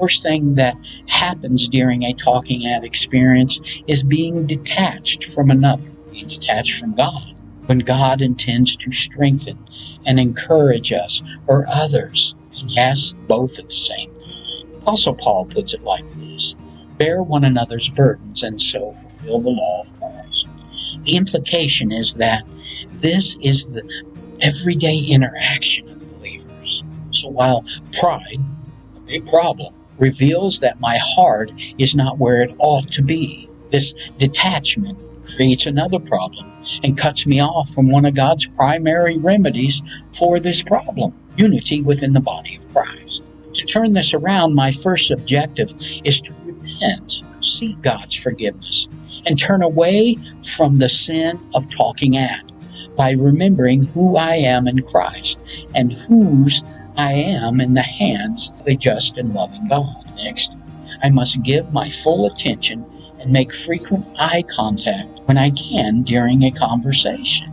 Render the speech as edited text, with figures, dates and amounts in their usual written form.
First thing that happens during a talking at experience is being detached from another, being detached from God. When God intends to strengthen and encourage us or others, and yes, both at the same time. Apostle Paul puts it like this: bear one another's burdens and so fulfill the law of Christ. The implication is that this is the everyday interaction of believers. So while pride, a big problem, reveals that my heart is not where it ought to be, this detachment creates another problem and cuts me off from one of God's primary remedies for this problem: unity within the body of Christ. To turn this around, my first objective is to repent, seek God's forgiveness, and turn away from the sin of talking at by remembering who I am in Christ and whose I am in the hands of a just and loving God. Next, I must give my full attention and make frequent eye contact when I can during a conversation.